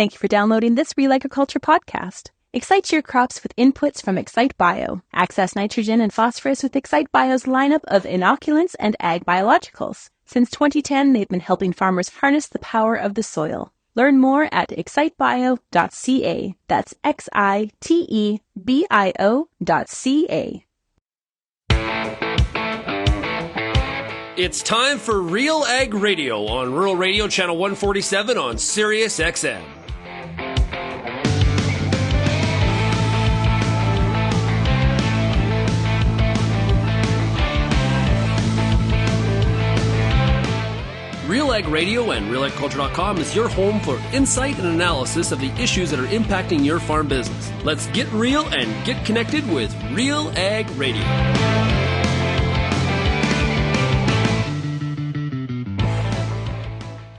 Thank you for downloading this RealAgriculture podcast. Excite your crops with inputs from Excite Bio. Access nitrogen and phosphorus with Excite Bio's lineup of inoculants and ag biologicals. Since 2010, they've been helping farmers harness the power of the soil. Learn more at excitebio.ca. That's XITEBIO.ca. It's time for RealAg Radio on Rural Radio Channel 147 on Sirius XM. RealAg Radio and RealAgriculture.com is your home for insight and analysis of the issues that are impacting your farm business. Let's get real and get connected with RealAg Radio.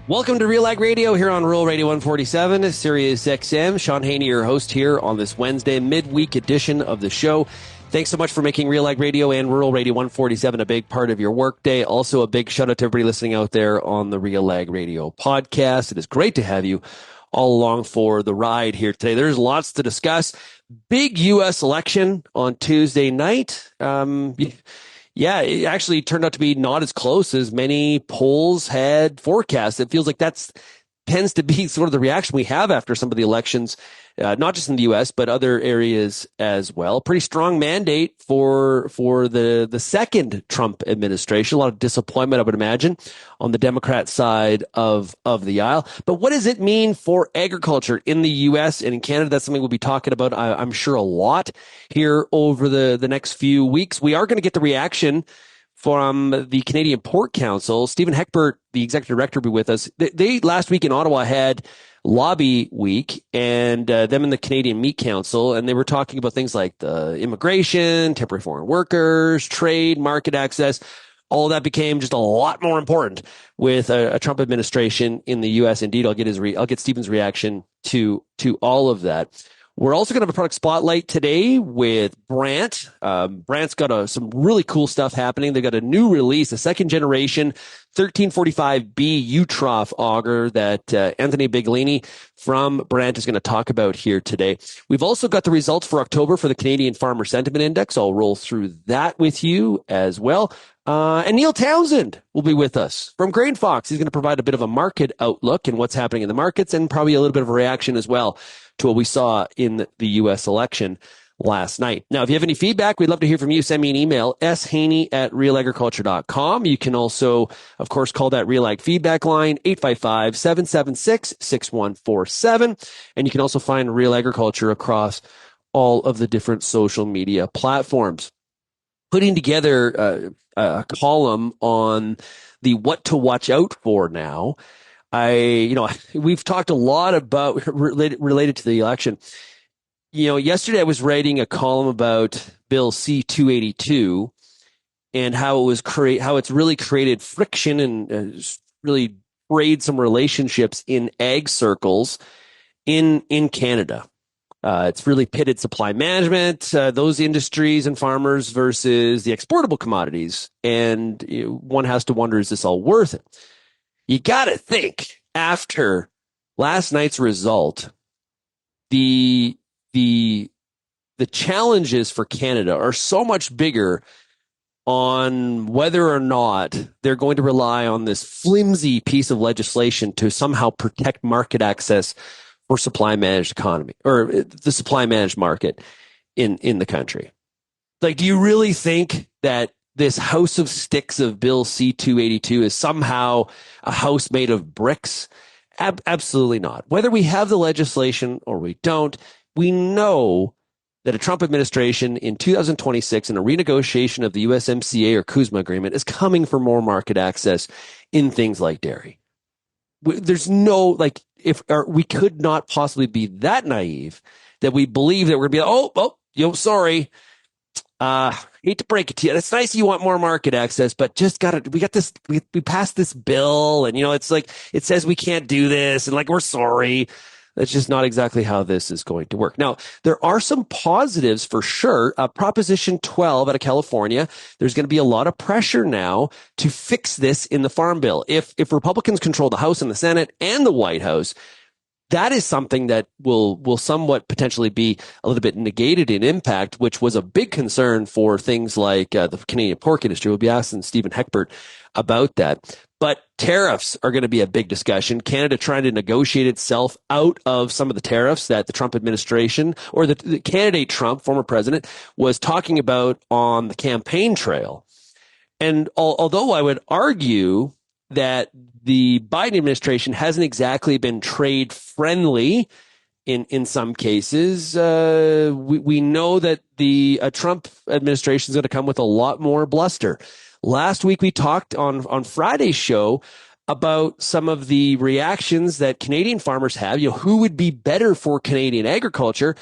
Welcome to RealAg Radio here on Rural Radio 147, Sirius XM. Shaun Haney, your host here on this Wednesday midweek edition of the show. Thanks so much for making RealAg Radio and Rural Radio 147 a big part of your workday. Also, a big shout out to everybody listening out there on the RealAg Radio podcast. It is great to have you all along for the ride here today. There's lots to discuss. Big U.S. election on Tuesday night. Yeah, it actually turned out to be not as close as many polls had forecast. It feels like tends to be sort of the reaction we have after some of the elections, not just in the U.S., but other areas as well. Pretty strong mandate for the second Trump administration. A lot of disappointment, I would imagine, on the Democrat side of the aisle. But what does it mean for agriculture in the U.S. and in Canada? That's something we'll be talking about, I'm sure, a lot here over the next few weeks. We are going to get the reaction from the Canadian Pork Council. Stephen Heckbert, the executive director, will be with us. They last week in Ottawa had lobby week, and them and the Canadian Meat Council, and they were talking about things like the immigration, temporary foreign workers, trade, market access. All of that became just a lot more important with a Trump administration in the U.S. Indeed, I'll get Stephen's reaction to all of that. We're also going to have a product spotlight today with Brandt. Brandt's got some really cool stuff happening. They've got a new release, a second generation 1345B U-Trough auger that Anthony Biglieni from Brandt is going to talk about here today. We've also got the results for October for the Canadian Farmer Sentiment Index. I'll roll through that with you as well. And Neil Townsend will be with us from Grainfox. He's going to provide a bit of a market outlook and what's happening in the markets, and probably a little bit of a reaction as well to what we saw in the U.S. election last night. Now, if you have any feedback, we'd love to hear from you. Send me an email, shaney@realagriculture.com. You can also, of course, call that RealAg feedback line, 855-776-6147. And you can also find Real Agriculture across all of the different social media platforms. Putting together a column on the what to watch out for now. We've talked a lot about related to the election. Yesterday I was writing a column about Bill C-282 and how it's really created friction and really frayed some relationships in ag circles in Canada. It's really pitted supply management, those industries and farmers versus the exportable commodities. And one has to wonder, is this all worth it? You got to think after last night's result, the challenges for Canada are so much bigger on whether or not they're going to rely on this flimsy piece of legislation to somehow protect market access for supply managed economy or the supply managed market in the country. Like, do you really think that this house of sticks of Bill C-282 is somehow a house made of bricks? Absolutely not. Whether we have the legislation or we don't, we know that a Trump administration in 2026 and a renegotiation of the USMCA or CUSMA agreement is coming for more market access in things like dairy. There's no, we could not possibly be that naive that we believe that we're going to be, sorry. Hate to break it to you. It's nice you want more market access, but we passed this bill and, it's like, it says we can't do this and we're sorry. That's just not exactly how this is going to work. Now, there are some positives for sure. Proposition 12 out of California, there's going to be a lot of pressure now to fix this in the Farm Bill. If Republicans control the House and the Senate and the White House, that is something that will somewhat potentially be a little bit negated in impact, which was a big concern for things like the Canadian pork industry. We'll be asking Stephen Heckbert about that. But tariffs are going to be a big discussion. Canada trying to negotiate itself out of some of the tariffs that the Trump administration, or the candidate Trump, former president, was talking about on the campaign trail. And although I would argue that the Biden administration hasn't exactly been trade friendly in some cases, we know that the Trump administration is going to come with a lot more bluster. Last week, we talked on Friday's show about some of the reactions that Canadian farmers have, who would be better for Canadian agriculture.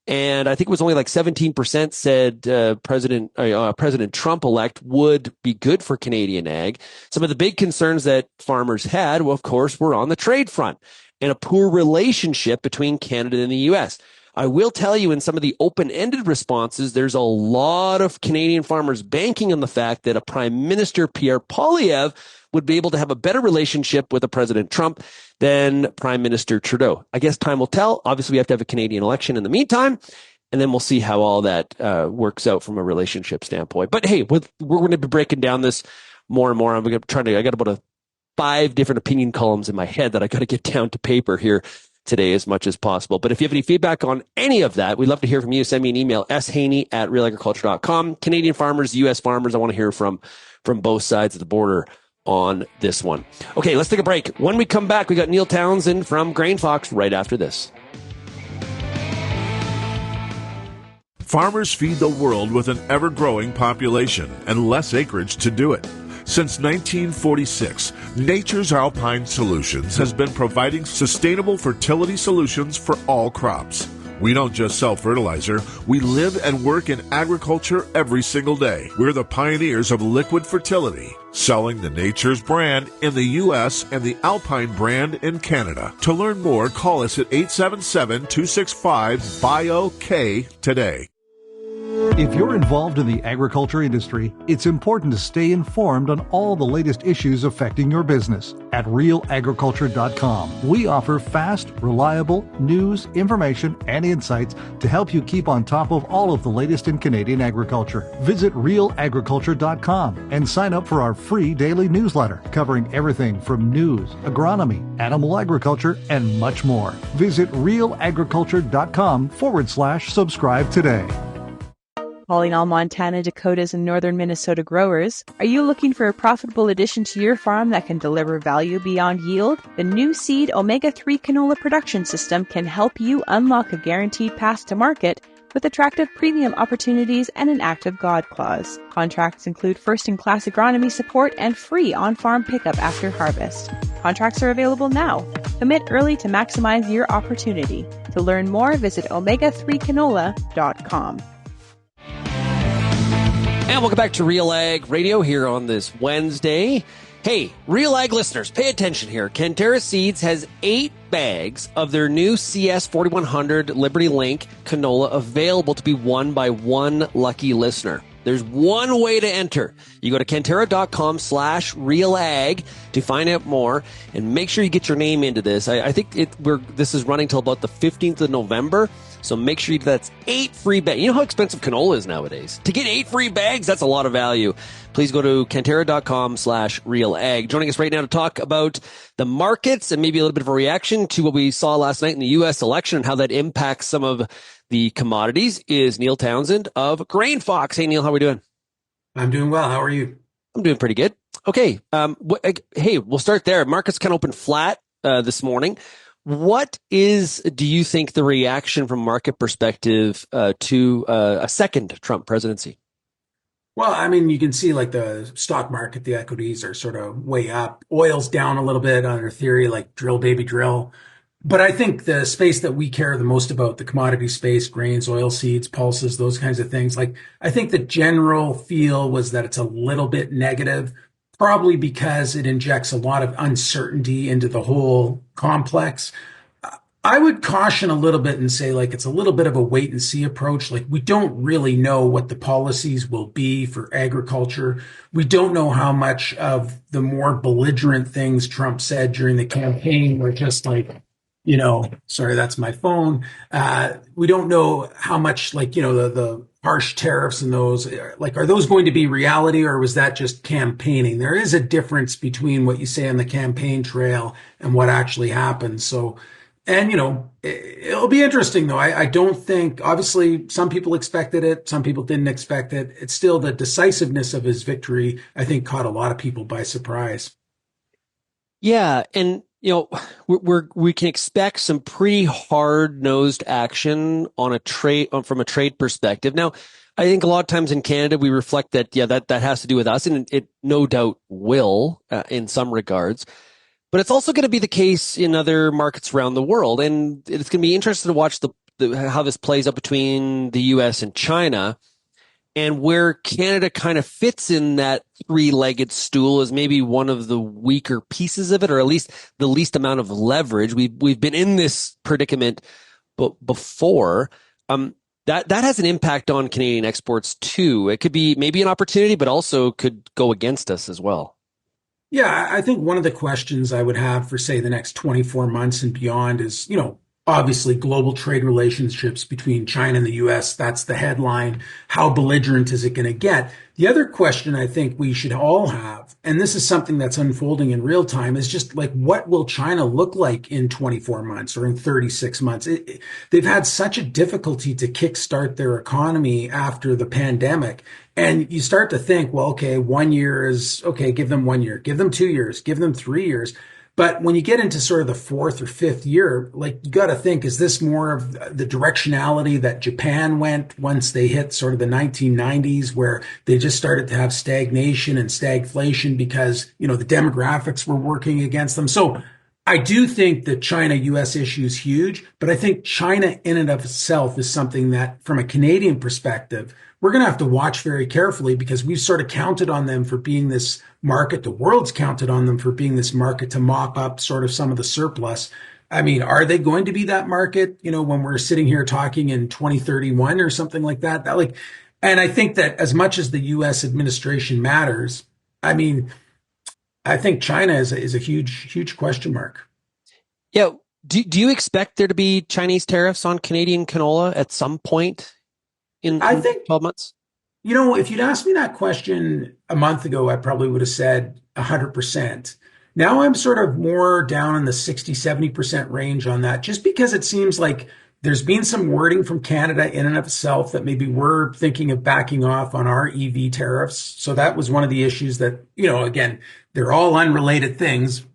And I think it was only like 17% said President Trump-elect would be good for Canadian ag. Some of the big concerns that farmers had, well, of course, were on the trade front and a poor relationship between Canada and the U.S. I will tell you, in some of the open-ended responses, there's a lot of Canadian farmers banking on the fact that a Prime Minister, Pierre Poilievre, would be able to have a better relationship with a President Trump than Prime Minister Trudeau. I guess time will tell. Obviously, we have to have a Canadian election in the meantime, and then we'll see how all that works out from a relationship standpoint. But hey, we're going to be breaking down this more and more. I got about 5 different opinion columns in my head that I got to get down to paper here today as much as possible. But if you have any feedback on any of that, we'd love to hear from you. Send me an email, shaney@realagriculture.com. Canadian farmers, U.S. farmers, I want to hear from both sides of the border on this one. Okay, let's take a break. When we come back, we got Neil Townsend from Grainfox right after this. Farmers feed the world with an ever-growing population and less acreage to do it. Since 1946, Nature's Alpine Solutions has been providing sustainable fertility solutions for all crops. We don't just sell fertilizer, we live and work in agriculture every single day. We're the pioneers of liquid fertility, selling the Nature's brand in the U.S. and the Alpine brand in Canada. To learn more, call us at 877-265-BIO-K today. If you're involved in the agriculture industry, it's important to stay informed on all the latest issues affecting your business. At RealAgriculture.com, we offer fast, reliable news, information, and insights to help you keep on top of all of the latest in Canadian agriculture. Visit RealAgriculture.com and sign up for our free daily newsletter covering everything from news, agronomy, animal agriculture, and much more. Visit RealAgriculture.com/subscribe today. Calling all Montana, Dakotas, and northern Minnesota growers, are you looking for a profitable addition to your farm that can deliver value beyond yield? The new Seed Omega-3 Canola Production System can help you unlock a guaranteed path to market with attractive premium opportunities and an active God clause. Contracts include first-in-class agronomy support and free on-farm pickup after harvest. Contracts are available now. Commit early to maximize your opportunity. To learn more, visit omega3canola.com. And welcome back to RealAg Radio here on this Wednesday. Hey, RealAg listeners, pay attention here. Canterra Seeds has 8 bags of their new CS 4100 Liberty Link canola available to be won by one lucky listener. There's one way to enter. You go to canterra.com/realag to find out more, and make sure you get your name into this. I think this is running till about the 15th of November. So make sure that's 8 free bags. You know how expensive canola is nowadays? To get 8 free bags, that's a lot of value. Please go to canterra.com/realag. Joining us right now to talk about the markets and maybe a little bit of a reaction to what we saw last night in the U.S. election and how that impacts some of the commodities is Neil Townsend of Grainfox. Hey, Neil, how are we doing? I'm doing well. How are you? I'm doing pretty good. Okay. Hey, we'll start there. Markets kind of opened flat this morning. What do you think, the reaction from market perspective to a second Trump presidency? Well, I mean, you can see like the stock market, the equities are sort of way up. Oil's down a little bit under theory, like drill, baby, drill. But I think the space that we care the most about, the commodity space, grains, oil seeds, pulses, those kinds of things, like I think the general feel was that it's a little bit negative, probably because it injects a lot of uncertainty into the whole complex. I would caution a little bit and say, like, it's a little bit of a wait and see approach. Like, we don't really know what the policies will be for agriculture. We don't know how much of the more belligerent things Trump said during the campaign were just like, sorry, that's my phone. We don't know how much, the harsh tariffs and those, are those going to be reality, or was that just campaigning? There is a difference between what you say on the campaign trail and what actually happens. So, and, it'll be interesting though. I don't think, obviously, some people expected it, some people didn't expect it. It's still the decisiveness of his victory, I think, caught a lot of people by surprise. Yeah, and we can expect some pretty hard-nosed action on a trade from a trade perspective. Now, I think a lot of times in Canada we reflect that that has to do with us, and it no doubt will in some regards. But it's also going to be the case in other markets around the world, and it's going to be interesting to watch how this plays out between the U.S. and China. And where Canada kind of fits in that three-legged stool is maybe one of the weaker pieces of it, or at least the least amount of leverage. We've been in this predicament before. That has an impact on Canadian exports too. It could be maybe an opportunity, but also could go against us as well. Yeah, I think one of the questions I would have for, say, the next 24 months and beyond is, obviously global trade relationships between China and the US. That's the headline. How belligerent is it going to get? The other question I think we should all have, and this is something that's unfolding in real time, is just what will China look like in 24 months or in 36 months? They've had such a difficulty to kickstart their economy after the pandemic. And you start to think, well, okay, 1 year is okay, give them 1 year, give them 2 years, give them 3 years. But when you get into sort of the fourth or fifth year, you got to think, is this more of the directionality that Japan went once they hit sort of the 1990s, where they just started to have stagnation and stagflation because, the demographics were working against them. So I do think the China-US issue is huge, but I think China in and of itself is something that, from a Canadian perspective, we're going to have to watch very carefully, because we've sort of counted on them for being this market. The world's counted on them for being this market to mop up sort of some of the surplus. I mean, are they going to be that market, when we're sitting here talking in 2031 or something like that? And I think that as much as the U.S. administration matters, I mean, I think China is a huge, huge question mark. Yeah. Do you expect there to be Chinese tariffs on Canadian canola at some point in 12 months? If you'd asked me that question a month ago, I probably would have said 100%. Now I'm sort of more down in the 60, 70% range on that, just because it seems like there's been some wording from Canada in and of itself that maybe we're thinking of backing off on our EV tariffs. So that was one of the issues that, again, they're all unrelated things,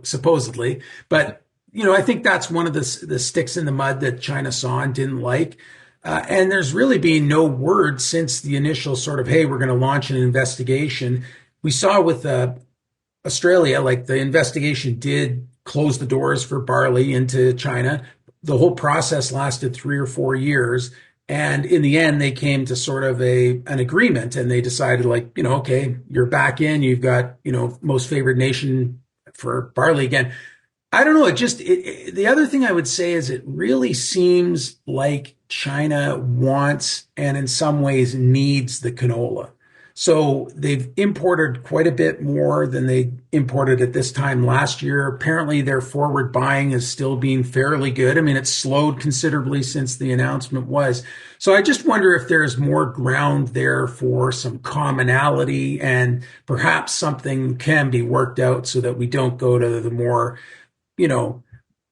supposedly. But, I think that's one of the sticks in the mud that China saw and didn't like. And there's really been no word since the initial sort of, hey, we're going to launch an investigation. We saw with Australia, the investigation did close the doors for barley into China. The whole process lasted 3 or 4 years. And in the end, they came to sort of an agreement, and they decided okay, you're back in, you've got, most favored nation for barley again. I don't know. The other thing I would say is it really seems like China wants and in some ways needs the canola. So they've imported quite a bit more than they imported at this time last year. Apparently their forward buying is still being fairly good. I mean, it's slowed considerably since the announcement was. So I just wonder if there's more ground there for some commonality, and perhaps something can be worked out so that we don't go to the more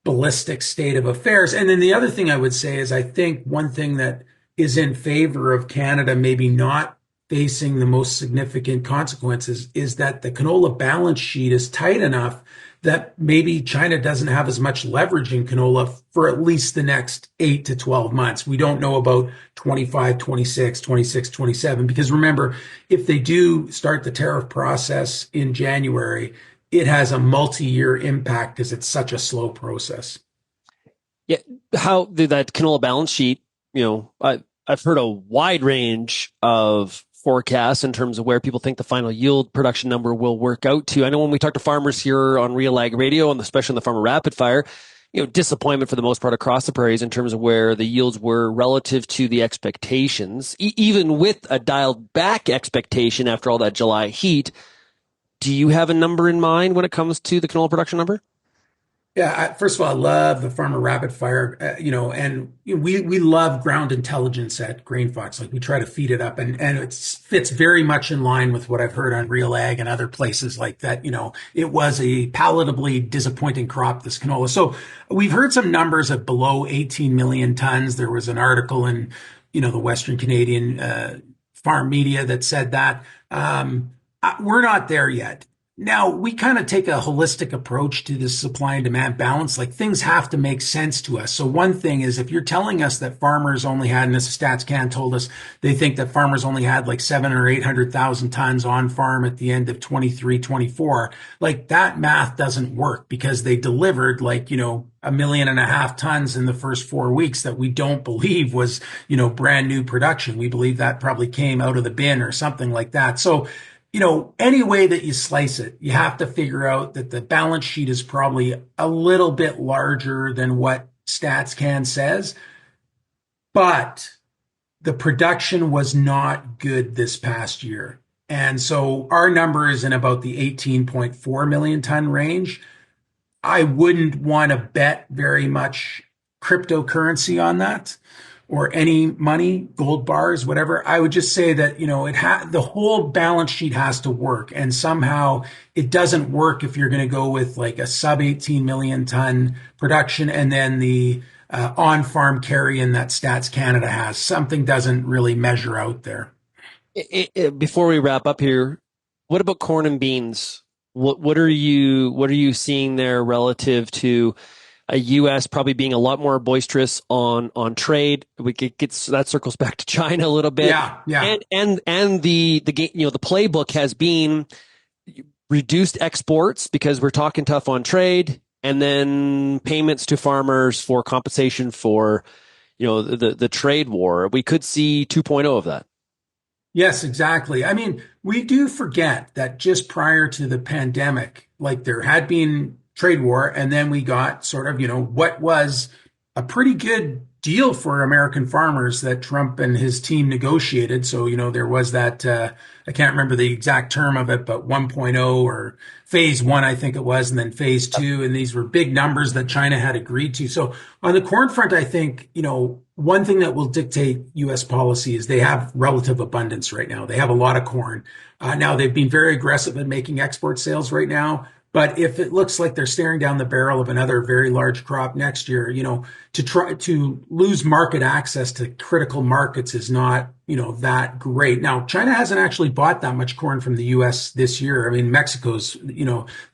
ballistic state of affairs. And then the other thing I would say is, I think one thing that is in favor of Canada maybe not facing the most significant consequences is that the canola balance sheet is tight enough that maybe China doesn't have as much leverage in canola for at least the next 8 to 12 months. We don't know about 25, 26, 26, 27, because remember, if they do start the tariff process in January, it has a multi-year impact because it's such a slow process. Yeah, how that canola balance sheet, I've heard a wide range of forecasts in terms of where people think the final yield production number will work out to. I know when we talk to farmers here on RealAg Radio, and especially on the Farmer Rapid Fire, disappointment for the most part across the prairies in terms of where the yields were relative to the expectations, even with a dialed back expectation after all that July heat. Do you have a number in mind when it comes to the canola production number? Yeah, first of all, I love the farmer rapid fire, and we love ground intelligence at Grainfox. Like we try to feed it up, and it fits very much in line with what I've heard on RealAg and other places like that. It was a palatably disappointing crop, this canola. So we've heard some numbers of below 18 million tons. There was an article in, the Western Canadian farm media that said that. We're not there yet. Now, we kind of take a holistic approach to this supply and demand balance. Like things have to make sense to us. So one thing is if you're telling us that farmers only had, and this StatsCan told us, they think that farmers only had like 700 or 800,000 tons on farm at the end of 23, 24, like that math doesn't work because they delivered like, 1.5 million tons in the first 4 weeks that we don't believe was, brand new production. We believe that probably came out of the bin or something like that. So, any way that you slice it, you have to figure out that the balance sheet is probably a little bit larger than what StatsCan says, but the production was not good this past year. And so our number is in about the 18.4 million ton range. I wouldn't want to bet very much cryptocurrency on that or any money, gold bars, whatever. I would just say that, the whole balance sheet has to work. And somehow it doesn't work if you're going to go with like a sub 18 million ton production and then the on-farm carry-in that Stats Canada has. Something doesn't really measure out there. Before we wrap up here, what about corn and beans? What are you seeing there relative to a U.S. probably being a lot more boisterous on trade? That circles back to China a little bit. Yeah. And the playbook has been reduced exports because we're talking tough on trade, and then payments to farmers for compensation for the trade war. We could see 2.0 of that. Yes, exactly. I mean, we do forget that just prior to the pandemic, like there had been trade war, and then we got sort of, what was a pretty good deal for American farmers that Trump and his team negotiated. So, there was that, I can't remember the exact term of it, but 1.0 or phase one, I think it was, and then phase two. And these were big numbers that China had agreed to. So on the corn front, I think, one thing that will dictate U.S. policy is they have relative abundance right now. They have a lot of corn. Now they've been very aggressive in making export sales right now. But if it looks like they're staring down the barrel of another very large crop next year, to try to lose market access to critical markets is not, that great. Now, China hasn't actually bought that much corn from the U.S. this year. I mean, Mexico's,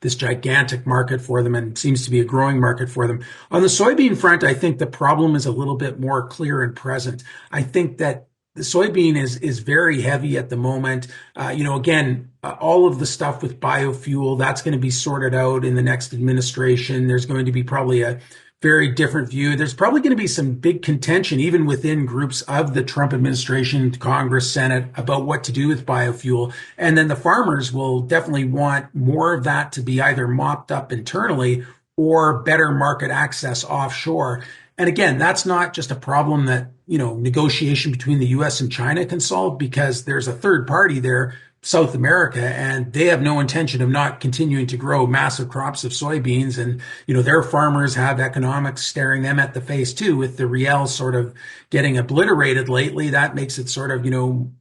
this gigantic market for them and seems to be a growing market for them. On the soybean front, I think the problem is a little bit more clear and present. I think that the soybean is very heavy at the moment. All of the stuff with biofuel, that's going to be sorted out in the next administration. There's going to be probably a very different view. There's probably going to be some big contention, even within groups of the Trump administration, Congress, Senate, about what to do with biofuel. And then the farmers will definitely want more of that to be either mopped up internally or better market access offshore. And again, that's not just a problem that, negotiation between the U.S. and China can solve, because there's a third party there, South America, and they have no intention of not continuing to grow massive crops of soybeans. And, their farmers have economics staring them at the face too, with the real sort of getting obliterated lately. That makes it sort of,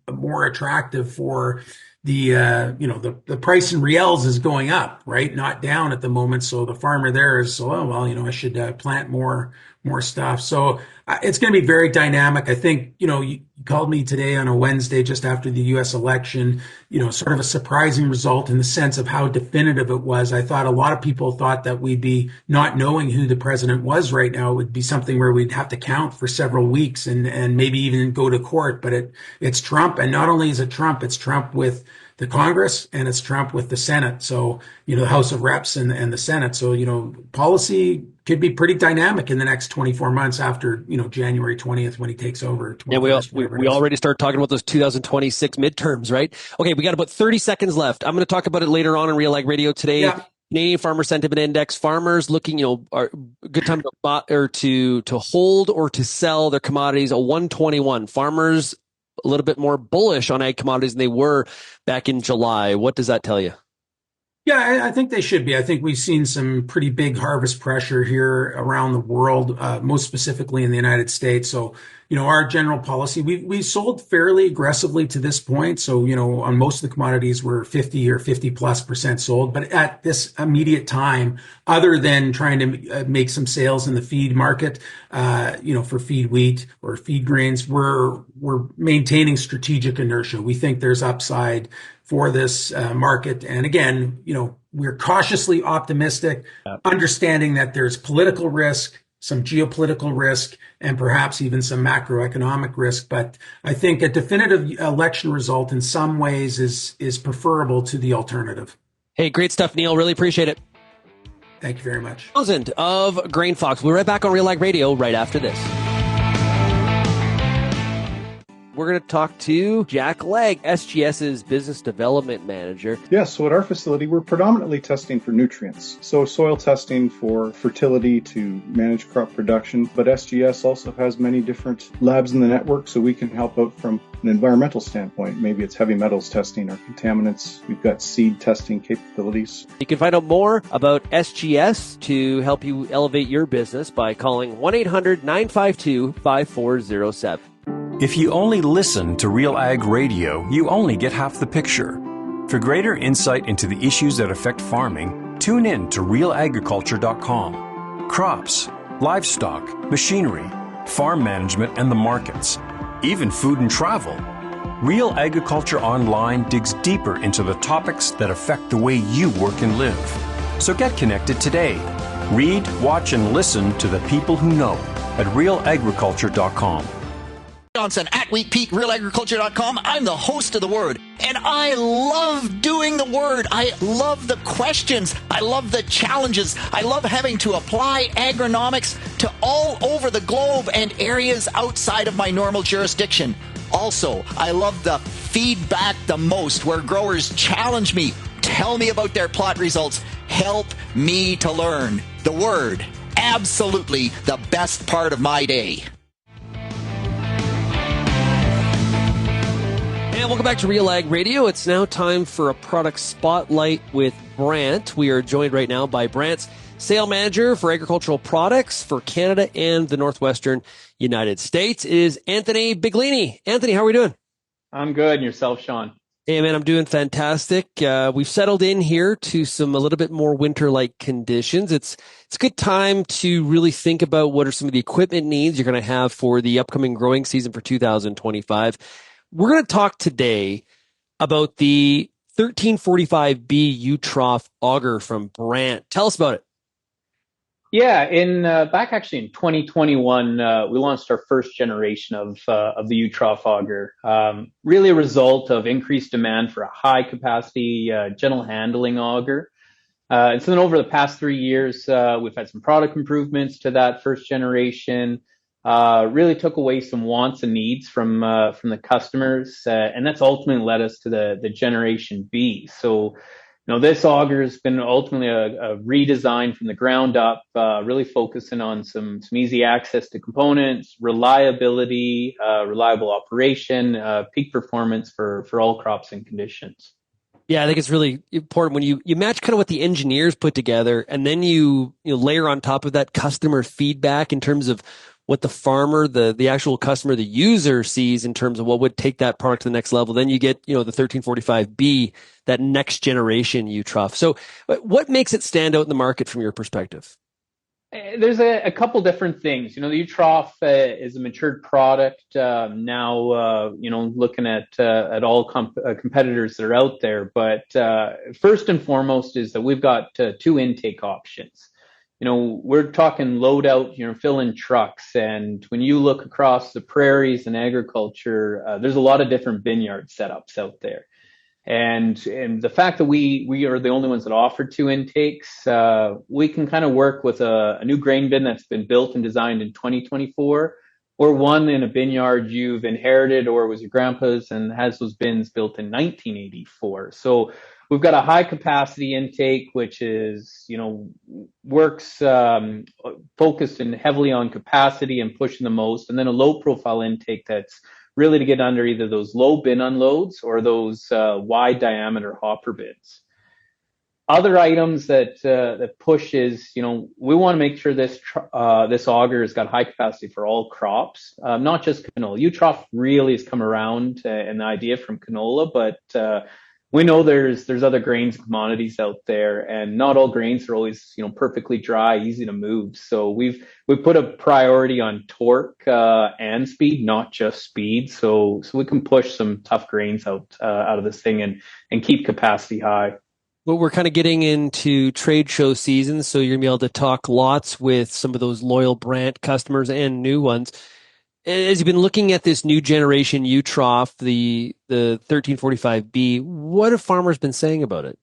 more attractive for the price in reals is going up, right? Not down at the moment. So the farmer there is, I should plant more stuff. So it's going to be very dynamic. I think, you called me today on a Wednesday just after the U.S. election, sort of a surprising result in the sense of how definitive it was. I thought a lot of people thought that we'd be not knowing who the president was right now. It would be something where we'd have to count for several weeks and maybe even go to court. But it's Trump. And not only is it Trump, it's Trump with the Congress and it's Trump with the Senate. So, the House of Reps and the Senate. So, policy could be pretty dynamic in the next 24 months after, January 20th when he takes over. And we already start talking about those 2026 midterms, right? Okay, we got about 30 seconds left. I'm going to talk about it later on RealAg Radio today. Yeah. Canadian Farmer Sentiment Index. Farmers looking, are good time to hold or to sell their commodities. A 121. Farmers a little bit more bullish on ag commodities than they were back in July. What does that tell you? Yeah, I think they should be. I think we've seen some pretty big harvest pressure here around the world, most specifically in the United States. So, our general policy, we sold fairly aggressively to this point. So, on most of the commodities, we're 50 or 50+% sold. But at this immediate time, other than trying to make some sales in the feed market, for feed wheat or feed grains, we're maintaining strategic inertia. We think there's upside for this market. And again, we're cautiously optimistic, understanding that there's political risk, some geopolitical risk, and perhaps even some macroeconomic risk. But I think a definitive election result in some ways is preferable to the alternative. Hey, great stuff, Neil. Really appreciate it. Thank you very much. Townsend of Grainfox. We'll be right back on RealAg Radio right after this. We're going to talk to Jack Legg, SGS's business development manager. Yes, so at our facility, we're predominantly testing for nutrients. So soil testing for fertility to manage crop production. But SGS also has many different labs in the network, so we can help out from an environmental standpoint. Maybe it's heavy metals testing or contaminants. We've got seed testing capabilities. You can find out more about SGS to help you elevate your business by calling 1-800-952-5407. If you only listen to RealAg Radio, you only get half the picture. For greater insight into the issues that affect farming, tune in to RealAgriculture.com. Crops, livestock, machinery, farm management, and the markets, even food and travel. Real Agriculture Online digs deeper into the topics that affect the way you work and live. So get connected today. Read, watch, and listen to the people who know at RealAgriculture.com. Johnson at WheatPeak, RealAgriculture.com. I'm the host of The Word, and I love doing The Word. I love the questions. I love the challenges. I love having to apply agronomics to all over the globe and areas outside of my normal jurisdiction. Also, I love the feedback the most, where growers challenge me, tell me about their plot results, help me to learn. The Word, absolutely the best part of my day. And welcome back to RealAg Radio. It's now time for a product spotlight with Brandt. We are joined right now by Brandt's sale manager for agricultural products for Canada and the Northwestern United States. It is Anthony Biglieni. Anthony, how are we doing? I'm good. And yourself, Shaun? Hey, man, I'm doing fantastic. We've settled in here to a little bit more winter-like conditions. It's a good time to really think about what are some of the equipment needs you're going to have for the upcoming growing season for 2025. We're going to talk today about the 1345B U-Trough auger from Brandt. Tell us about it. Yeah, back actually in 2021, we launched our first generation of the U-Trough auger. Really a result of increased demand for a high capacity, gentle handling auger. And so then over the past 3 years, we've had some product improvements to that first generation. Really took away some wants and needs from the customers, and that's ultimately led us to the Generation B. So, this auger has been ultimately a redesign from the ground up, really focusing on some easy access to components, reliability, reliable operation, peak performance for all crops and conditions. Yeah, I think it's really important when you match kind of what the engineers put together, and then you layer on top of that customer feedback in terms of what the farmer, the actual customer, the user sees in terms of what would take that product to the next level. Then you get, the 1345B, that next generation U-Trough. So what makes it stand out in the market from your perspective? There's a couple different things. The U-Trough is a matured product now. Looking at all competitors that are out there, but first and foremost is that we've got two intake options. We're talking load out, fill in trucks. And when you look across the prairies and agriculture, there's a lot of different vineyard setups out there. And the fact that we are the only ones that offer two intakes, we can kind of work with a new grain bin that's been built and designed in 2024, or one in a vineyard you've inherited or was your grandpa's and has those bins built in 1984. So we've got a high capacity intake, which is, works focused and heavily on capacity and pushing the most, and then a low profile intake that's really to get under either those low bin unloads or those wide diameter hopper bins. Other items that push is, we want to make sure this auger has got high capacity for all crops, not just canola. U-Trough really has come around an idea from canola, but we know there's other grains and commodities out there, and not all grains are always perfectly dry, easy to move. So we've put a priority on torque and speed, not just speed. So we can push some tough grains out of this thing and keep capacity high. Well, we're kind of getting into trade show season, so you're going to be able to talk lots with some of those loyal Brandt customers and new ones. As you've been looking at this new generation U-Trough, the 1345B, what have farmers been saying about it?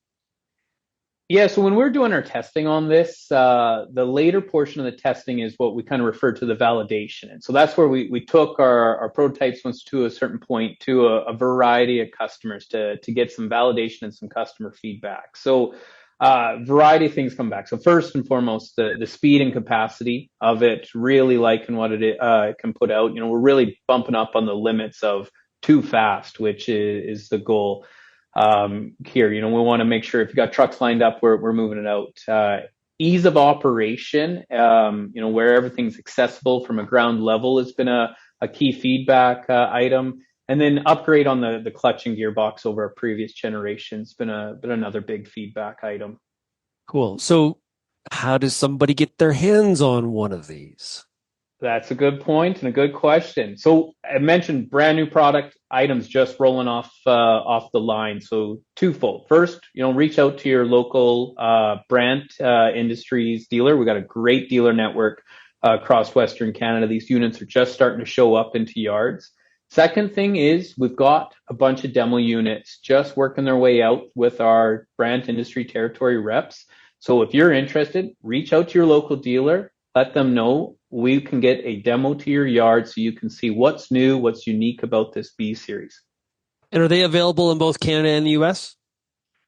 Yeah, so when we're doing our testing on this, the later portion of the testing is what we kind of refer to the validation. And so that's where we took our prototypes once to a certain point to a variety of customers to get some validation and some customer feedback. So variety of things come back. So first and foremost, the speed and capacity of it, really liking what it can put out. We're really bumping up on the limits of too fast, which is the goal. Here, we want to make sure if you got trucks lined up, we're moving it out. Ease of operation, where everything's accessible from a ground level has been a key feedback item. And then upgrade on the clutch and gearbox over a previous generation has been another big feedback item. Cool. So how does somebody get their hands on one of these? That's a good point and a good question. So I mentioned brand new product items just rolling off the line. So twofold. First, reach out to your local Brandt Industries dealer. We got a great dealer network across Western Canada. These units are just starting to show up into yards. Second thing is we've got a bunch of demo units just working their way out with our Brandt Industry Territory reps. So if you're interested, reach out to your local dealer. Let them know we can get a demo to your yard so you can see what's new, what's unique about this B series. And are they available in both Canada and the U.S.?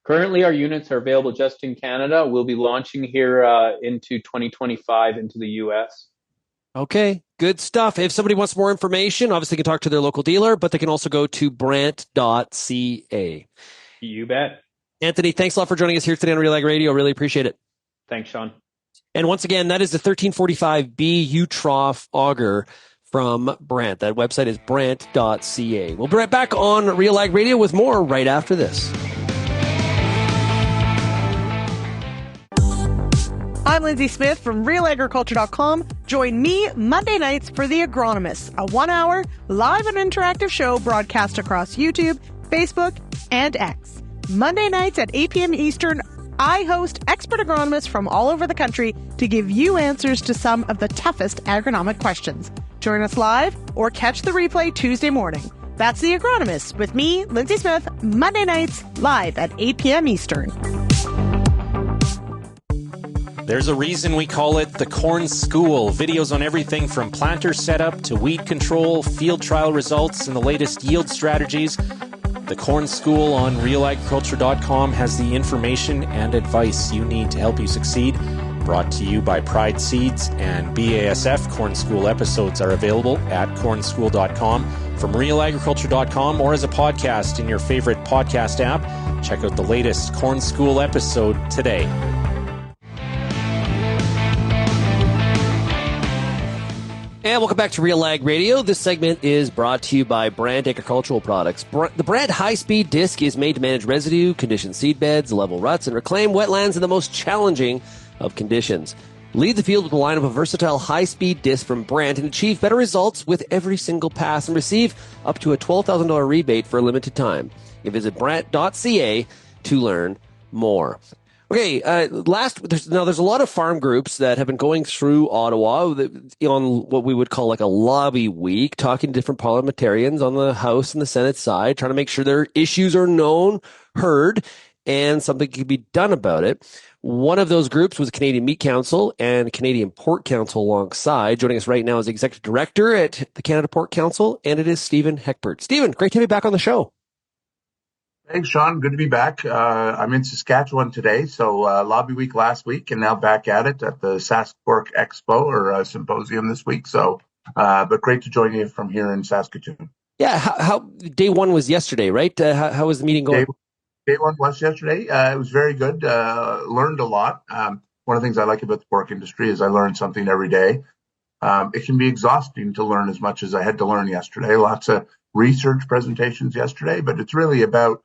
Currently, our units are available just in Canada. We'll be launching here into 2025 into the U.S. Okay, good stuff. If somebody wants more information, obviously they can talk to their local dealer, but they can also go to brandt.ca. You bet. Anthony, thanks a lot for joining us here today on RealAg Radio. Really appreciate it. Thanks, Shaun. And once again, that is the 1345B U-Trough auger from Brandt. That website is brandt.ca. We'll be right back on RealAg Radio with more right after this. I'm Lindsay Smith from RealAgriculture.com. Join me Monday nights for The Agronomists, a 1-hour live and interactive show broadcast across YouTube, Facebook, and X. Monday nights at 8 p.m. Eastern, I host expert agronomists from all over the country to give you answers to some of the toughest agronomic questions. Join us live or catch the replay Tuesday morning. That's The Agronomist with me, Lindsay Smith, Monday nights live at 8 p.m. Eastern. There's a reason we call it the Corn School. Videos on everything from planter setup to weed control, field trial results, and the latest yield strategies. The Corn School on RealAgriculture.com has the information and advice you need to help you succeed. Brought to you by Pride Seeds and BASF. Corn School episodes are available at cornschool.com, from RealAgriculture.com, or as a podcast in your favorite podcast app. Check out the latest Corn School episode today. And welcome back to RealAg Radio. This segment is brought to you by Brandt Agricultural Products. The Brandt high-speed disc is made to manage residue, condition seed beds, level ruts, and reclaim wetlands in the most challenging of conditions. Lead the field with a lineup of versatile high-speed discs from Brandt and achieve better results with every single pass and receive up to a $12,000 rebate for a limited time. You visit brandt.ca to learn more. Okay, there's a lot of farm groups that have been going through Ottawa on what we would call like a lobby week, talking to different parliamentarians on the House and the Senate side, trying to make sure their issues are known, heard, and something can be done about it. One of those groups was Canadian Meat Council and Canadian Pork Council alongside. Joining us right now is Executive Director at the Canada Pork Council, and it is Stephen Heckbert. Stephen, great to have you back on the show. Thanks, Shaun. Good to be back. I'm in Saskatchewan today, so lobby week last week, and now back at it at the Sask Pork Expo or Symposium this week. So, but great to join you from here in Saskatoon. Yeah, how day one was yesterday, right? How was the meeting going? Day one was yesterday. It was very good. Learned a lot. One of the things I like about the pork industry is I learn something every day. It can be exhausting to learn as much as I had to learn yesterday. Lots of research presentations yesterday, but it's really about,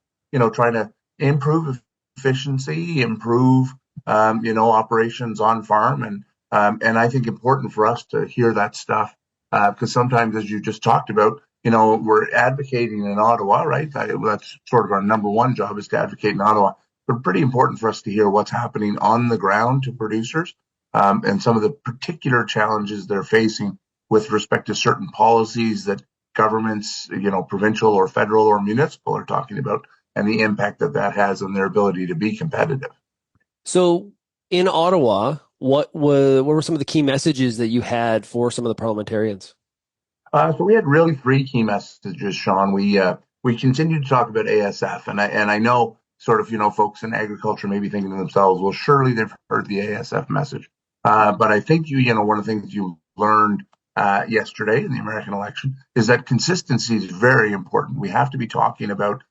trying to improve efficiency, improve, operations on farm. And I think important for us to hear that stuff, because sometimes, as you just talked about, we're advocating in Ottawa, right? That's sort of our number one job, is to advocate in Ottawa. But pretty important for us to hear what's happening on the ground to producers, and some of the particular challenges they're facing with respect to certain policies that governments, provincial or federal or municipal, are talking about, and the impact that has on their ability to be competitive. So in Ottawa, what were some of the key messages that you had for some of the parliamentarians? So we had really three key messages, Shaun. We continued to talk about ASF, and I know sort of, folks in agriculture may be thinking to themselves, well, surely they've heard the ASF message. But I think one of the things you learned yesterday in the American election is that consistency is very important. We have to be talking about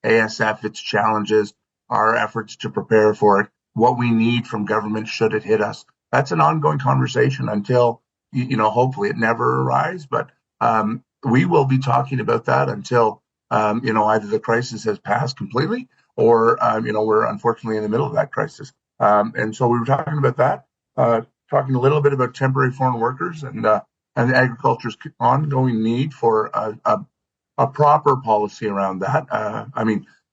ASF, its challenges, our efforts to prepare for it, what we need from government should it hit us. That's an ongoing conversation until, hopefully it never arrives. But we will be talking about that until, either the crisis has passed completely or, we're unfortunately in the middle of that crisis. And so we were talking about that, talking a little bit about temporary foreign workers and agriculture's ongoing need for a proper policy around that.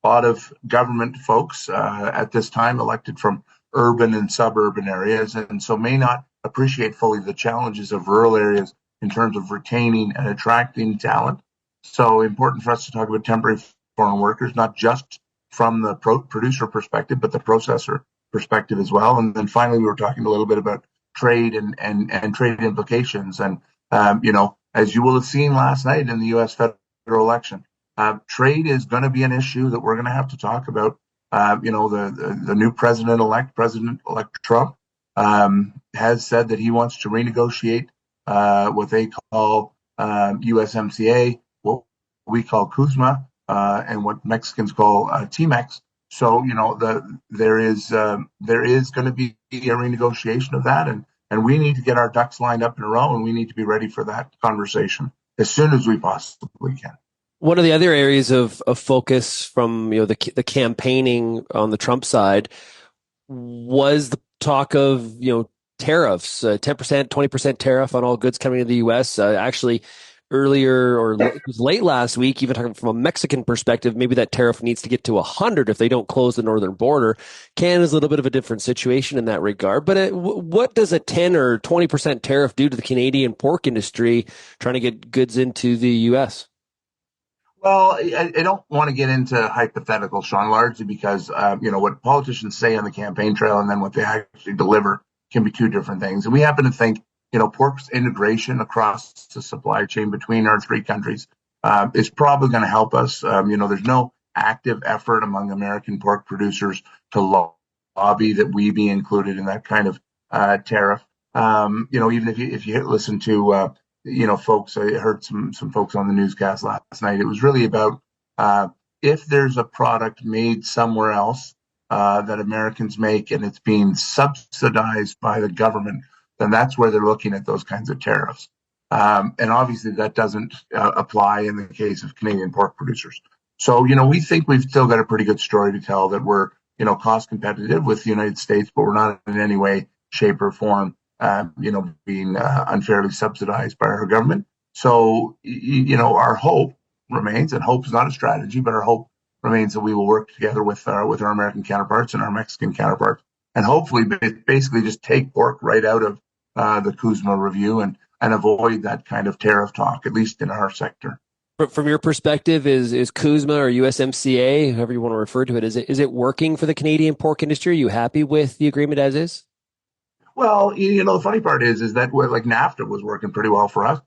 A lot of government folks at this time elected from urban and suburban areas, and so may not appreciate fully the challenges of rural areas in terms of retaining and attracting talent. So important for us to talk about temporary foreign workers, not just from the producer perspective, but the processor perspective as well. And then finally, we were talking a little bit about trade and trade implications. And, as you will have seen last night in the U.S. federal election, trade is going to be an issue that we're going to have to talk about. The new President-elect Trump, has said that he wants to renegotiate what they call USMCA, what we call CUSMA, and what Mexicans call TMEX. So, there is going to be a renegotiation of that, and we need to get our ducks lined up in a row, and we need to be ready for that conversation as soon as we possibly can. One of the other areas of focus from the campaigning on the Trump side was the talk of tariffs, 10%, 20% tariff on all goods coming to the U.S. Actually, earlier or it was late last week, even talking from a Mexican perspective, maybe that tariff needs to get to 100 if they don't close the northern border. Canada's a little bit of a different situation in that regard. But what does a 10 or 20% tariff do to the Canadian pork industry trying to get goods into the U.S.? Well, I don't want to get into hypotheticals, Shaun, largely because, what politicians say on the campaign trail and then what they actually deliver can be two different things. And we happen to think, pork's integration across the supply chain between our three countries is probably going to help us. There's no active effort among American pork producers to lobby that we be included in that kind of tariff. Even if you listen to folks, I heard some folks on the newscast last night. It was really about if there's a product made somewhere else that Americans make and it's being subsidized by the government, then that's where they're looking at those kinds of tariffs. And obviously that doesn't apply in the case of Canadian pork producers. So, we think we've still got a pretty good story to tell that we're, cost competitive with the United States, but we're not in any way, shape, or form being unfairly subsidized by our government. So, our hope remains, and hope is not a strategy, but our hope remains that we will work together with our American counterparts and our Mexican counterparts, and hopefully basically just take pork right out of the CUSMA review and avoid that kind of tariff talk, at least in our sector. From your perspective, is CUSMA or USMCA, however you want to refer to it, is it working for the Canadian pork industry? Are you happy with the agreement as is? Well, the funny part is that like NAFTA was working pretty well for us.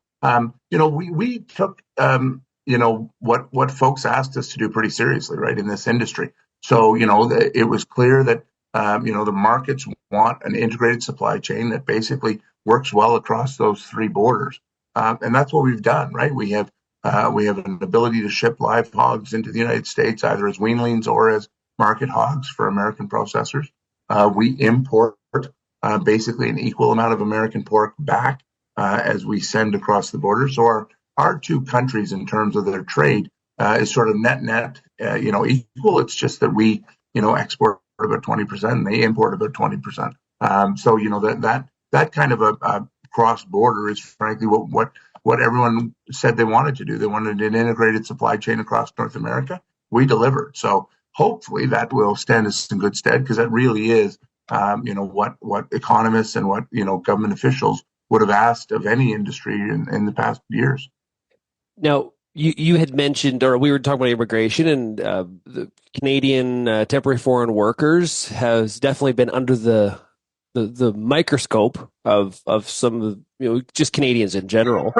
We took what folks asked us to do pretty seriously, right, in this industry. So it was clear that the markets want an integrated supply chain that basically works well across those three borders, and that's what we've done, right? We have an ability to ship live hogs into the United States either as weanlings or as market hogs for American processors. We import basically an equal amount of American pork back as we send across the border. So our two countries, in terms of their trade, is sort of net, equal. It's just that we, export about 20% and they import about 20%. So, that kind of a cross border is frankly what everyone said they wanted to do. They wanted an integrated supply chain across North America. We delivered. So hopefully that will stand us in good stead, because that really is, what economists and what, government officials would have asked of any industry in the past years. Now, you had mentioned, or we were talking about immigration, and the Canadian temporary foreign workers has definitely been under the microscope of some of just Canadians in general.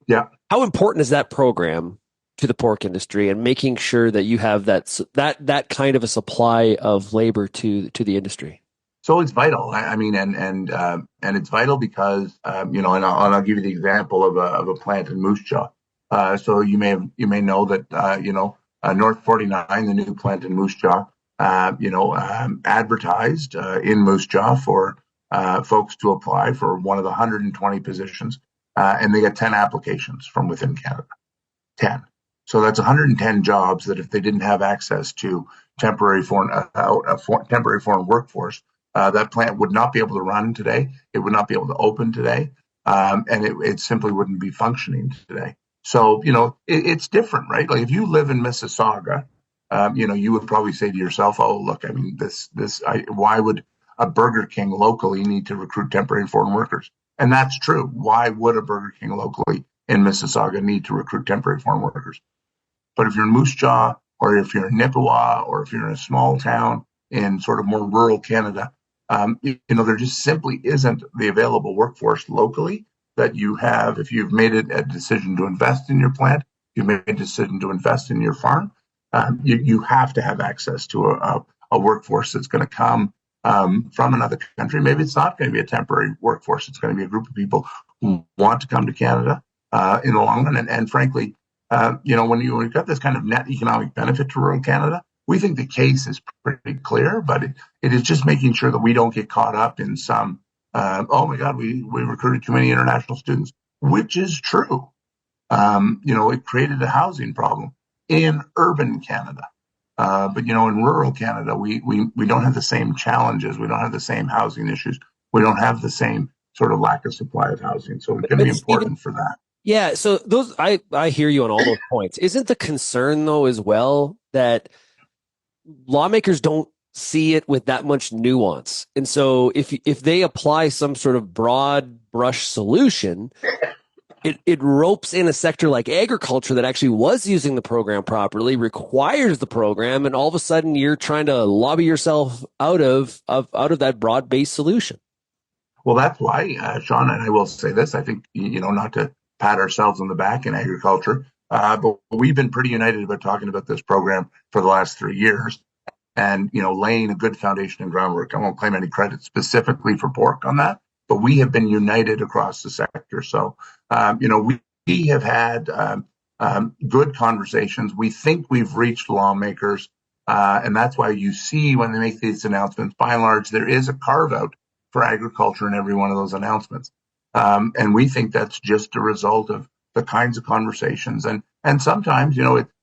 Yeah. How important is that program to the pork industry, and making sure that you have that kind of a supply of labor to the industry? So it's vital. I mean, and it's vital because and I'll give you the example of a plant in Moose Jaw. So you may know that North 49, the new plant in Moose Jaw, advertised in Moose Jaw for folks to apply for one of the 120 positions, and they got 10 applications from within Canada. 10. So that's 110 jobs that if they didn't have access to temporary foreign workforce, that plant would not be able to run today. It would not be able to open today, and it simply wouldn't be functioning today. So, it's different, right? Like if you live in Mississauga, you would probably say to yourself, oh, look, I mean, why would a Burger King locally need to recruit temporary foreign workers? And that's true. Why would a Burger King locally in Mississauga need to recruit temporary foreign workers? But if you're in Moose Jaw, or if you're in Nipawin, or if you're in a small town in sort of more rural Canada, there just simply isn't the available workforce locally that you have. If you've made a decision to invest in your plant, you've made a decision to invest in your farm, you have to have access to a workforce that's going to come from another country. Maybe it's not going to be a temporary workforce. It's going to be a group of people who want to come to Canada in the long run. And frankly, when you've got this kind of net economic benefit to rural Canada, we think the case is pretty clear, but it is just making sure that we don't get caught up in some, oh my God, we recruited too many international students, which is true. It created a housing problem in urban Canada. But, in rural Canada, we don't have the same challenges. We don't have the same housing issues. We don't have the same sort of lack of supply of housing. So it's going to be important for that. Yeah. So I hear you on all those points. Isn't the concern though as well that lawmakers don't see it with that much nuance? And so if they apply some sort of broad brush solution, it ropes in a sector like agriculture that actually was using the program properly, requires the program, and all of a sudden you're trying to lobby yourself out of that broad-based solution. Well, that's why, Shaun, and I will say this, I think, not to pat ourselves on the back in agriculture, but we've been pretty united about talking about this program for the last 3 years and, laying a good foundation and groundwork. I won't claim any credit specifically for pork on that, but we have been united across the sector. So, we have had good conversations. We think we've reached lawmakers, and that's why you see when they make these announcements, by and large, there is a carve-out for agriculture in every one of those announcements. And we think that's just a result of the kinds of conversations. And sometimes,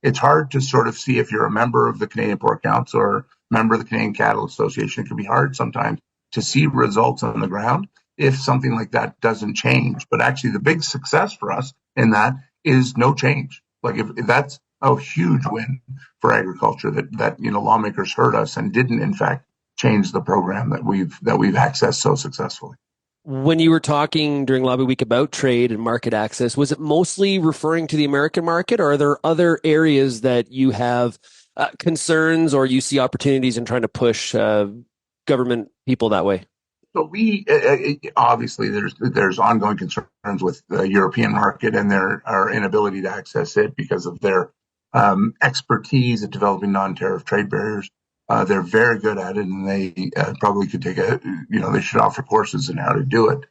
it's hard to sort of see if you're a member of the Canadian Pork Council or a member of the Canadian Cattle Association. It can be hard sometimes to see results on the ground if something like that doesn't change. But actually, the big success for us in that is no change. Like if that's a huge win for agriculture that lawmakers heard us and didn't, in fact, change the program that we've accessed so successfully. When you were talking during Lobby Week about trade and market access, was it mostly referring to the American market, or are there other areas that you have concerns or you see opportunities in trying to push government people that way? So we obviously there's ongoing concerns with the European market and our inability to access it because of their expertise at developing non-tariff trade barriers. They're very good at it, and they probably could take they should offer courses in how to do it.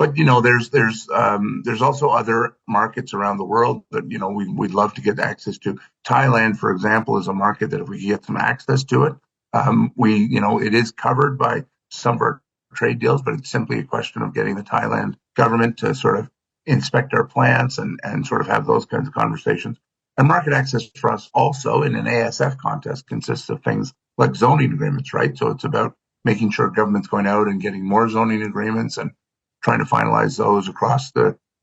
But there's also other markets around the world that we'd love to get access to. Thailand, for example, is a market that if we could get some access to it, it is covered by some of our trade deals, but it's simply a question of getting the Thailand government to sort of inspect our plants and sort of have those kinds of conversations. And market access for us also in an ASF contest consists of things like zoning agreements, right? So it's about making sure government's going out and getting more zoning agreements and trying to finalize those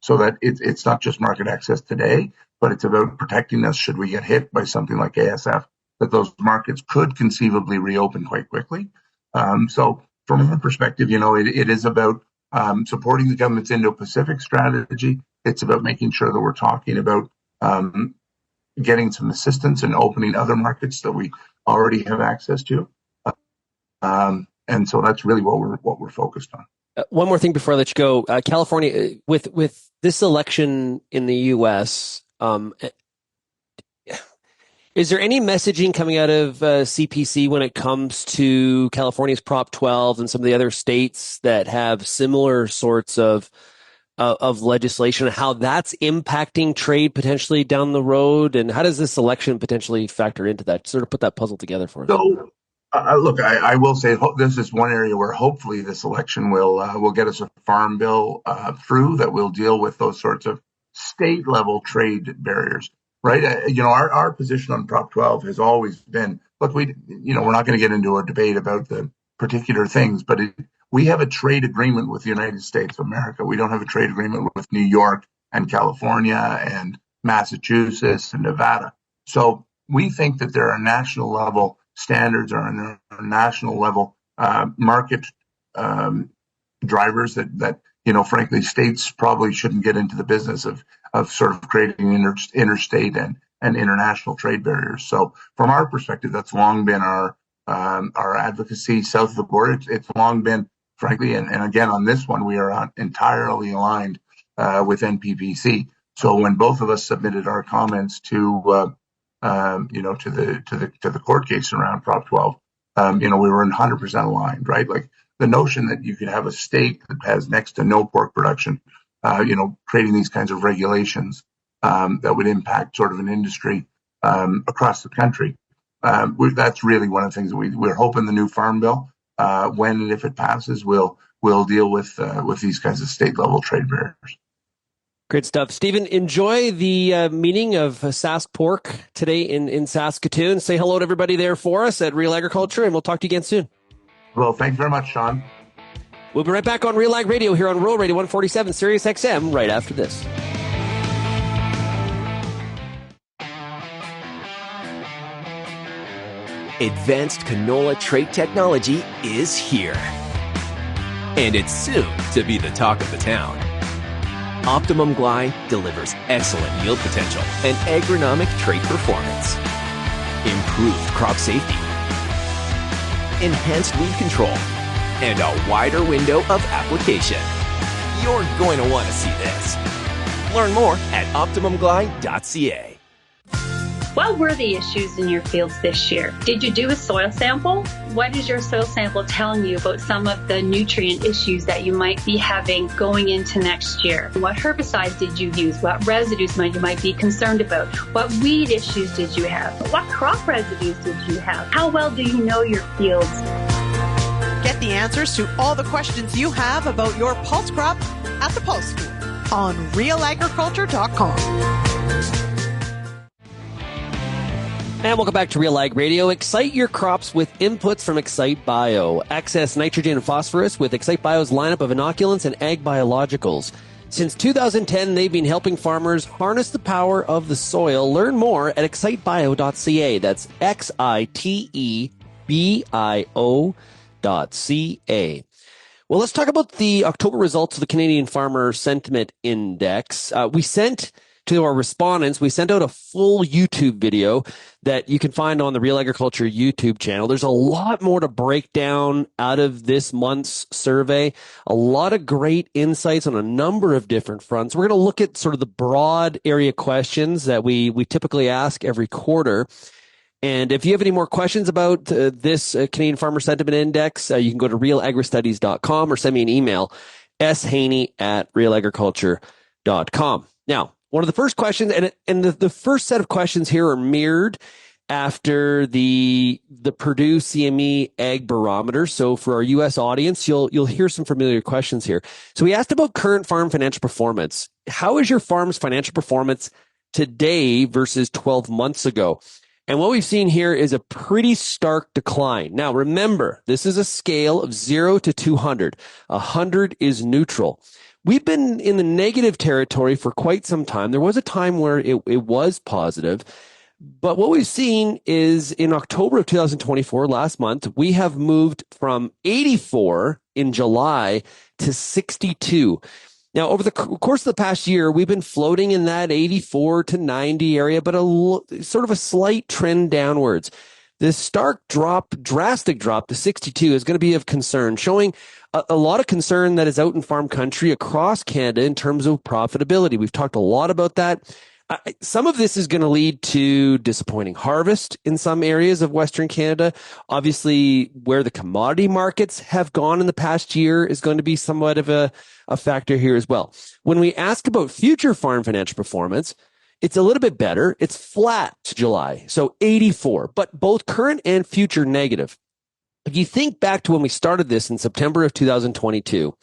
so that it's not just market access today, but it's about protecting us should we get hit by something like ASF, that those markets could conceivably reopen quite quickly. So from our perspective, it is about supporting the government's Indo-Pacific strategy. It's about making sure that we're talking about getting some assistance and opening other markets that we already have access to. And so that's really what we're focused on. One more thing before I let you go. California, with this election in the U.S., is there any messaging coming out of CPC when it comes to California's Prop 12 and some of the other states that have similar sorts of legislation, how that's impacting trade potentially down the road? And how does this election potentially factor into that? Sort of put that puzzle together for us. So, look, I will say this is one area where hopefully this election will get us a farm bill through that will deal with those sorts of state level trade barriers, right? Our position on Prop 12 has always been, look, we're not going to get into a debate about the particular things, but we have a trade agreement with the United States of America. We don't have a trade agreement with New York and California and Massachusetts and Nevada. So we think that there are national level standards or national level market drivers that frankly, states probably shouldn't get into the business of sort of creating interstate and international trade barriers. So from our perspective, that's long been our advocacy south of the border. It's long been, frankly, and again, on this one, we are entirely aligned with NPPC. So when both of us submitted our comments to the court case around Prop 12, we were 100% aligned, right? Like the notion that you could have a state that has next to no pork production, creating these kinds of regulations that would impact sort of an industry across the country. That's really one of the things that we're hoping the new farm bill, when and if it passes, will deal with these kinds of state level trade barriers. Great stuff. Stephen, enjoy the meeting of Sask Pork today in Saskatoon. Say hello to everybody there for us at Real Agriculture, and we'll talk to you again soon. Well, thanks very much, Shaun. We'll be right back on RealAg Radio here on Rural Radio 147 Sirius XM right after this. Advanced canola trait technology is here. And it's soon to be the talk of the town. Optimum Glide delivers excellent yield potential and agronomic trait performance. Improved crop safety. Enhanced weed control. And a wider window of application. You're going to want to see this. Learn more at OptimumGlide.ca. What were the issues in your fields this year? Did you do a soil sample? What is your soil sample telling you about some of the nutrient issues that you might be having going into next year? What herbicides did you use? What residues you might be concerned about? What weed issues did you have? What crop residues did you have? How well do you know your fields? Get the answers to all the questions you have about your pulse crop at the Pulse School on RealAgriculture.com. And welcome back to RealAg Radio. Excite your crops with inputs from Excite Bio. Access nitrogen and phosphorus with Excite Bio's lineup of inoculants and ag biologicals. Since 2010, they've been helping farmers harness the power of the soil. Learn more at excitebio.ca. That's XITEBIO.ca. Well, let's talk about the October results of the Canadian Farmer Sentiment Index. We sent to our respondents, we sent out a full YouTube video that you can find on the Real Agriculture YouTube channel. There's a lot more to break down out of this month's survey. A lot of great insights on a number of different fronts. We're going to look at sort of the broad area questions that we typically ask every quarter. And if you have any more questions about this Canadian Farmer Sentiment Index, you can go to realagristudies.com or send me an email Haney at RealAgriculture.com. Now, one of the first questions, and the first set of questions here are mirrored after the Purdue CME Ag Barometer. So for our U.S. audience, you'll hear some familiar questions here. So we asked about current farm financial performance. How is your farm's financial performance today versus 12 months ago? And what we've seen here is a pretty stark decline. Now, remember, this is a scale of 0 to 200. 100 is neutral. We've been in the negative territory for quite some time. There was a time where it was positive. But what we've seen is in October of 2024, last month, we have moved from 84 in July to 62. Now, over the course of the past year, we've been floating in that 84 to 90 area, but sort of a slight trend downwards. This stark drop, drastic drop to 62 is going to be of concern, showing a lot of concern that is out in farm country across Canada in terms of profitability. We've talked a lot about that. Some of this is going to lead to disappointing harvest in some areas of Western Canada. Obviously, where the commodity markets have gone in the past year is going to be somewhat of a factor here as well. When we ask about future farm financial performance, it's a little bit better. It's flat to July, so 84, but both current and future negative. If you think back to when we started this in September of 2022,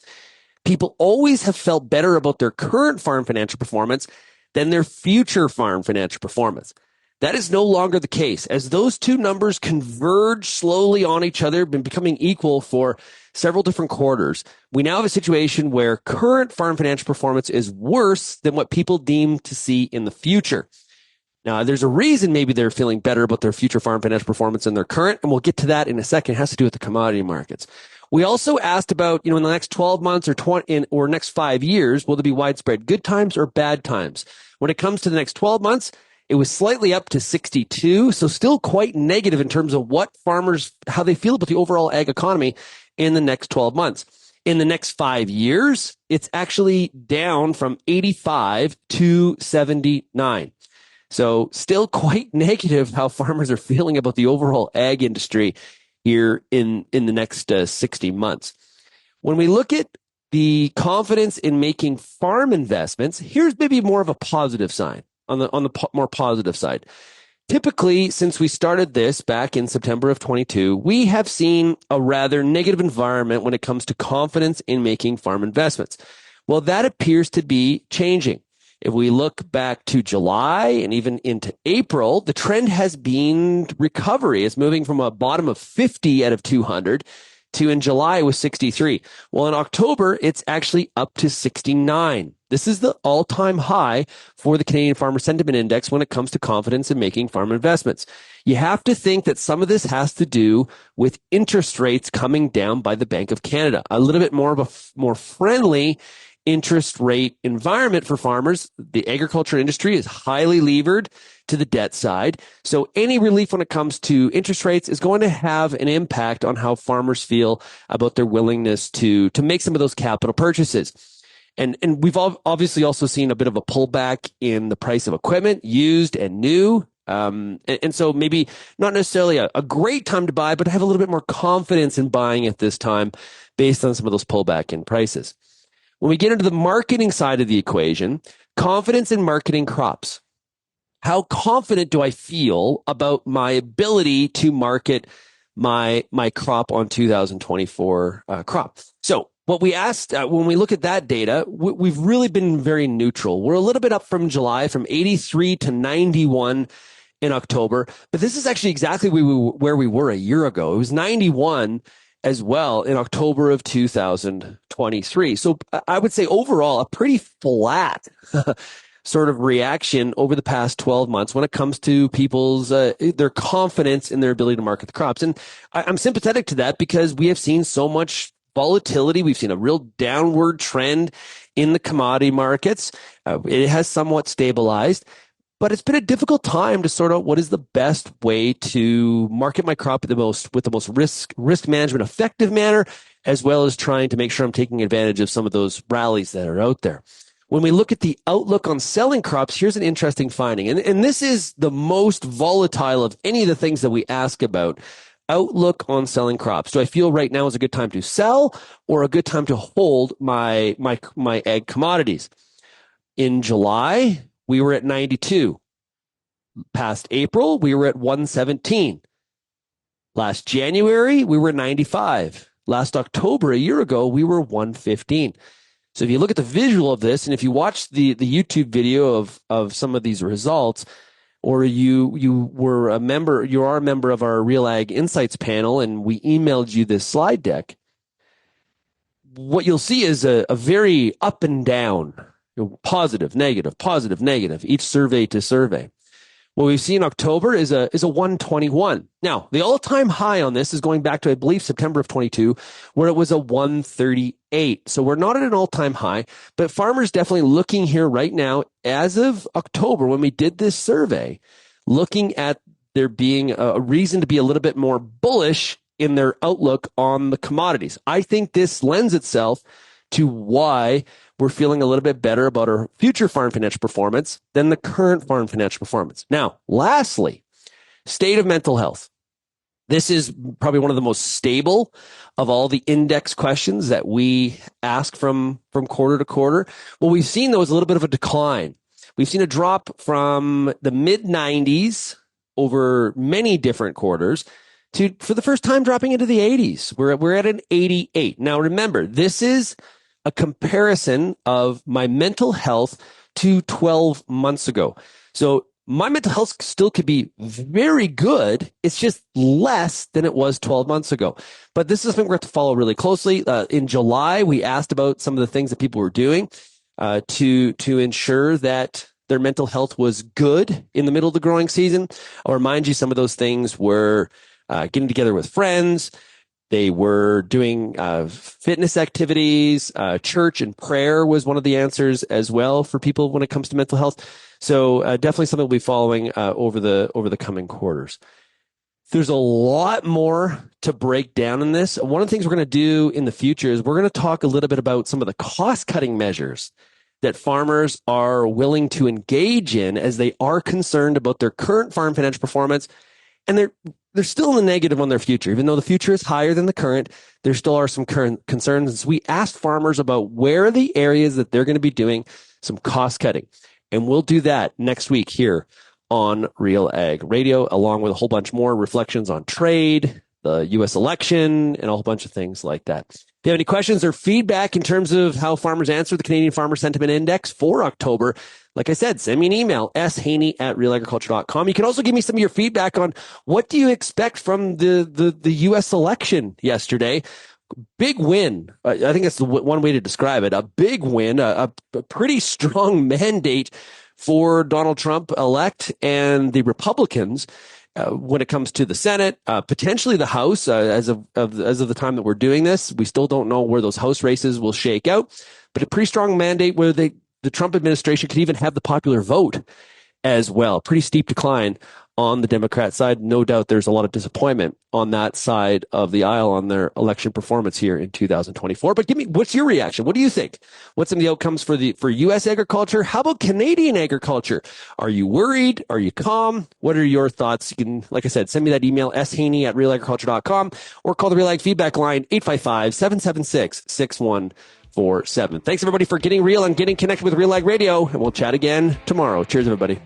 people always have felt better about their current farm financial performance than their future farm financial performance. That is no longer the case, as those two numbers converge slowly on each other, been becoming equal for several different quarters. We now have a situation where current farm financial performance is worse than what people deem to see in the future. Now, there's a reason maybe they're feeling better about their future farm financial performance than their current, and we'll get to that in a second. It has to do with the commodity markets. We also asked about, in the next 12 months or next 5 years, will there be widespread good times or bad times? When it comes to the next 12 months, it was slightly up to 62, so still quite negative in terms of what farmers, how they feel about the overall ag economy in the next 12 months. In the next 5 years, it's actually down from 85 to 79. So still quite negative how farmers are feeling about the overall ag industry here in the next 60 months. When we look at the confidence in making farm investments, here's maybe more of a positive sign on the more positive side. Typically, since we started this back in September of 22, we have seen a rather negative environment when it comes to confidence in making farm investments. Well, that appears to be changing. If we look back to July and even into April, the trend has been recovery. It's moving from a bottom of 50 out of 200 to in July was 63. Well, in October, it's actually up to 69. This is the all-time high for the Canadian Farmer Sentiment Index when it comes to confidence in making farm investments. You have to think that some of this has to do with interest rates coming down by the Bank of Canada, a little bit more of a more friendly interest rate environment for farmers. The agriculture industry is highly levered to the debt side. So any relief when it comes to interest rates is going to have an impact on how farmers feel about their willingness to make some of those capital purchases. And we've obviously also seen a bit of a pullback in the price of equipment, used and new. And so maybe not necessarily a great time to buy, but have a little bit more confidence in buying at this time based on some of those pullback in prices. When we get into the marketing side of the equation, confidence in marketing crops. How confident do I feel about my ability to market my crop on 2024 crop? So what we asked, when we look at that data, we've really been very neutral. We're a little bit up from July, from 83 to 91 in October, but this is actually exactly where we were a year ago. It was 91 as well in October of 2023. So I would say overall a pretty flat sort of reaction over the past 12 months when it comes to people's their confidence in their ability to market the crops. And I'm sympathetic to that because we have seen so much volatility. We've seen a real downward trend in the commodity markets. It has somewhat stabilized. But it's been a difficult time to sort out what is the best way to market my crop with the most risk management effective manner, as well as trying to make sure I'm taking advantage of some of those rallies that are out there. When we look at the outlook on selling crops, here's an interesting finding. And this is the most volatile of any of the things that we ask about. outlook on selling crops. Do I feel right now is a good time to sell or a good time to hold my ag commodities? In July, we were at 92. Past April, we were at 117. Last January, we were 95. Last October, a year ago, we were 115. So if you look at the visual of this, and if you watch the YouTube video of some of these results, or you are a member of our Real Ag Insights panel, and we emailed you this slide deck, what you'll see is a very up and down, positive, negative, each survey to survey. What we've seen in October is a 121. Now, the all-time high on this is going back to, I believe, September of 22, where it was a 138. So we're not at an all-time high, but farmers definitely looking here right now, as of October, when we did this survey, looking at there being a reason to be a little bit more bullish in their outlook on the commodities. I think this lends itself to why we're feeling a little bit better about our future farm financial performance than the current farm financial performance. Now, lastly, state of mental health. This is probably one of the most stable of all the index questions that we ask from quarter to quarter. What we've seen, though, is a little bit of a decline. We've seen a drop from the mid-90s over many different quarters to, for the first time, dropping into the 80s. We're at an 88. Now, remember, this is a comparison of my mental health to 12 months ago. So my mental health still could be very good. It's just less than it was 12 months ago. But this is something we're going to follow really closely. In July, we asked about some of the things that people were doing to ensure that their mental health was good in the middle of the growing season. I'll remind you, some of those things were getting together with friends. They were doing fitness activities. Church and prayer was one of the answers as well for people when it comes to mental health. So definitely something we'll be following over the coming quarters. There's a lot more to break down in this. One of the things we're going to do in the future is we're going to talk a little bit about some of the cost-cutting measures that farmers are willing to engage in as they are concerned about their current farm financial performance. And they're still in the negative on their future. Even though the future is higher than the current, there still are some current concerns. And so we asked farmers about where are the areas that they're going to be doing some cost cutting. And we'll do that next week here on Real Ag Radio, along with a whole bunch more reflections on trade, the U.S. election, and a whole bunch of things like that. If you have any questions or feedback in terms of how farmers answer the Canadian Farmer Sentiment Index for October, like I said, send me an email, shaney@realagriculture.com. You can also give me some of your feedback on what do you expect from the U.S. election yesterday. Big win. I think that's the one way to describe it. A big win, a pretty strong mandate for Donald Trump elect and the Republicans when it comes to the Senate, potentially the House. As of the time that we're doing this, we still don't know where those House races will shake out, but a pretty strong mandate where the Trump administration could even have the popular vote as well. Pretty steep decline on the Democrat side. No doubt there's a lot of disappointment on that side of the aisle on their election performance here in 2024. But what's your reaction? What do you think? What's some of the outcomes for U.S. agriculture? How about Canadian agriculture? Are you worried? Are you calm? What are your thoughts? You can, like I said, send me that email, shaney@realagriculture.com, or call the Real Ag feedback line, 855-776-6147. Thanks everybody for getting real and getting connected with Real Ag Radio, and we'll chat again tomorrow. Cheers, everybody.